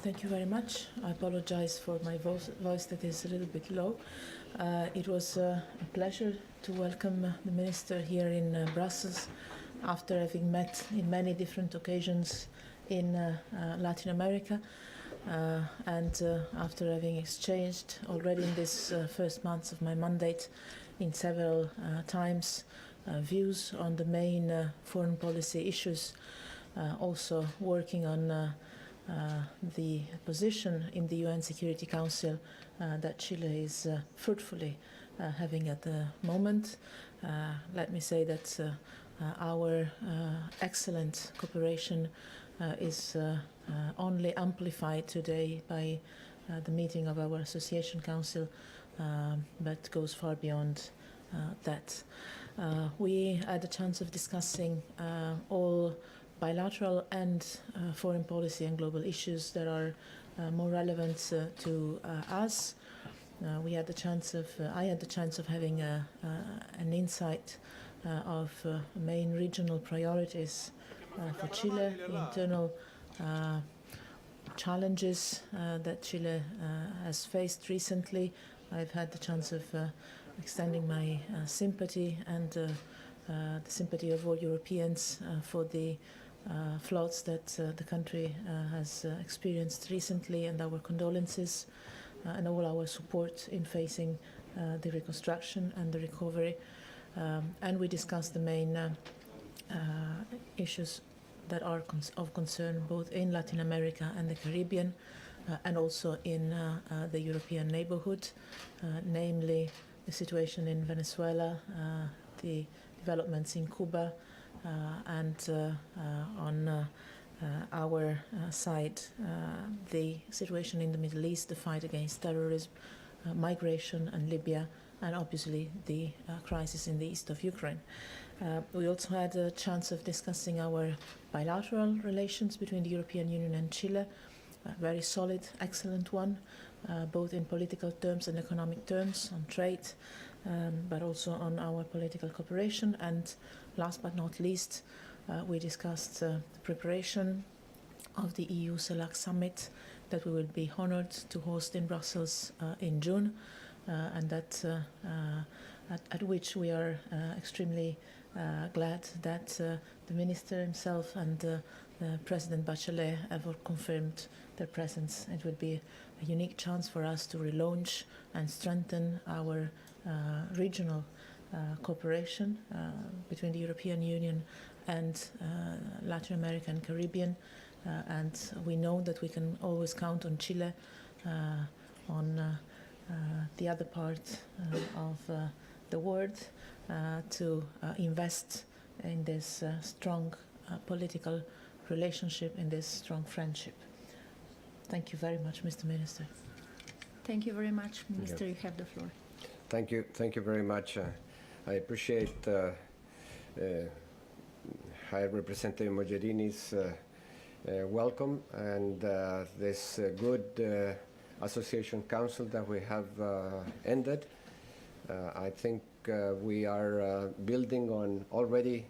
Thank you very much. I apologize for my voice that is a little bit low. It was a pleasure to welcome the Minister here in Brussels after having met in many different occasions in Latin America and after having exchanged already in this first months of my mandate in several times views on the main foreign policy issues, also working on the position in the UN Security Council that Chile is fruitfully having at the moment. Let me say that our excellent cooperation is only amplified today by the meeting of our Association Council, but goes far beyond that. We had a chance of discussing all bilateral and foreign policy and global issues that are more relevant to us. I had the chance of having an insight of main regional priorities for Chile, the internal challenges that Chile has faced recently. I've had the chance of extending my sympathy and the sympathy of all Europeans for the floods that the country has experienced recently, and our condolences and all our support in facing the reconstruction and the recovery. And we discussed the main issues that are of concern both in Latin America and the Caribbean, and also in the European neighborhood, namely the situation in Venezuela, the developments in Cuba, and on our side, the situation in the Middle East, the fight against terrorism, migration, and Libya, and obviously the crisis in the east of Ukraine. We also had a chance of discussing our bilateral relations between the European Union and Chile, a very solid, excellent one, both in political terms and economic terms, on trade, but also on our political cooperation. And last but not least, we discussed the preparation of the EU-CELAC summit that we will be honored to host in Brussels in June, and that at which we are extremely glad that the Minister himself and President Bachelet have confirmed their presence. It would be a unique chance for us to relaunch and strengthen our regional cooperation between the European Union and Latin America and Caribbean. And we know that we can always count on Chile, on the other part of the world, to invest in this strong political relationship, in this strong friendship. Thank you very much, Mr. Minister. Thank you very much, Minister. You have the floor. Thank you very much. I appreciate High Representative Mogherini's welcome and this good Association Council that we have ended. I think we are building on already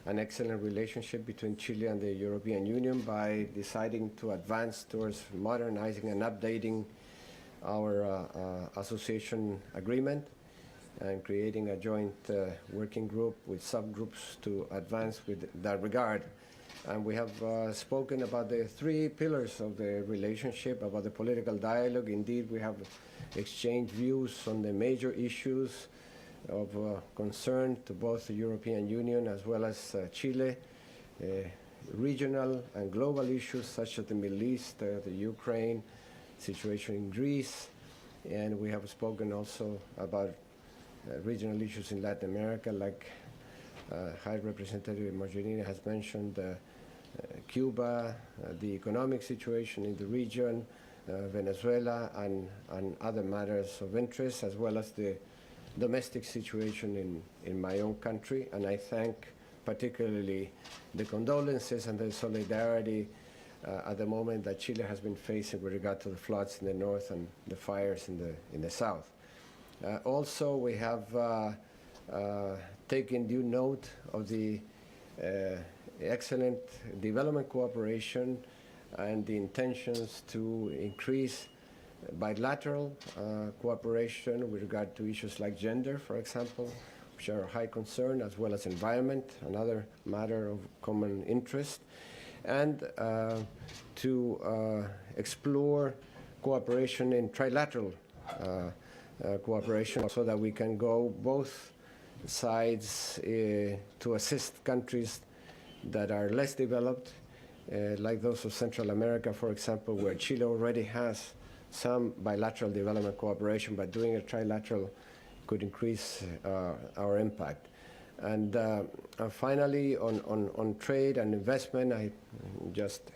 an excellent relationship between Chile and the European Union by deciding to advance towards modernizing and updating our association agreement and creating a joint working group with subgroups to advance with that regard. And we have spoken about the three pillars of the relationship, about the political dialogue. Indeed, we have exchanged views on the major issues of concern to both the European Union as well as Chile, regional and global issues such as the Middle East, the Ukraine situation in Greece, and we have spoken also about regional issues in Latin America, like High Representative Mogherini has mentioned, Cuba, the economic situation in the region, Venezuela, and other matters of interest, as well as the domestic situation in my own country. And I thank particularly the condolences and the solidarity at the moment that Chile has been facing with regard to the floods in the north and the fires in the south. Also, we have taken due note of the excellent development cooperation and the intentions to increase bilateral cooperation with regard to issues like gender, for example, which are of high concern, as well as environment, another matter of common interest, and to explore cooperation in trilateral cooperation so that we can go both sides to assist countries that are less developed, like those of Central America, for example, where Chile already has some bilateral development cooperation, but doing a trilateral could increase our impact. And finally, on trade and investment, I'm just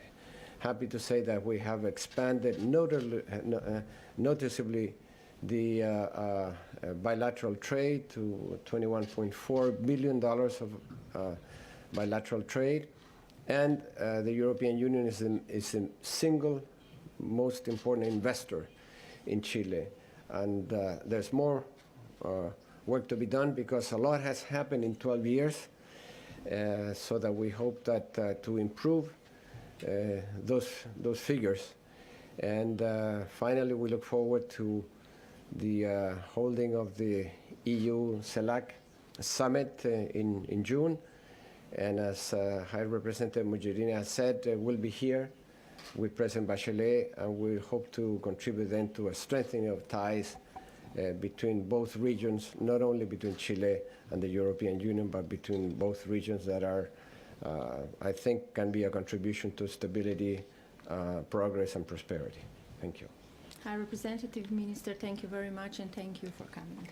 happy to say that we have expanded noticeably the bilateral trade to $21.4 billion of bilateral trade. And the European Union is the single most important investor in Chile. And there's more work to be done because a lot has happened in 12 years, so that we hope that to improve those figures. And finally, we look forward to the holding of the EU-CELAC summit in June. And as High Representative Mogherini has said, we'll be here with President Bachelet, and we hope to contribute then to a strengthening of ties between both regions, not only between Chile and the European Union, but between both regions that are, I think, can be a contribution to stability, progress, and prosperity. Thank you. High Representative Minister, thank you very much, and thank you for coming.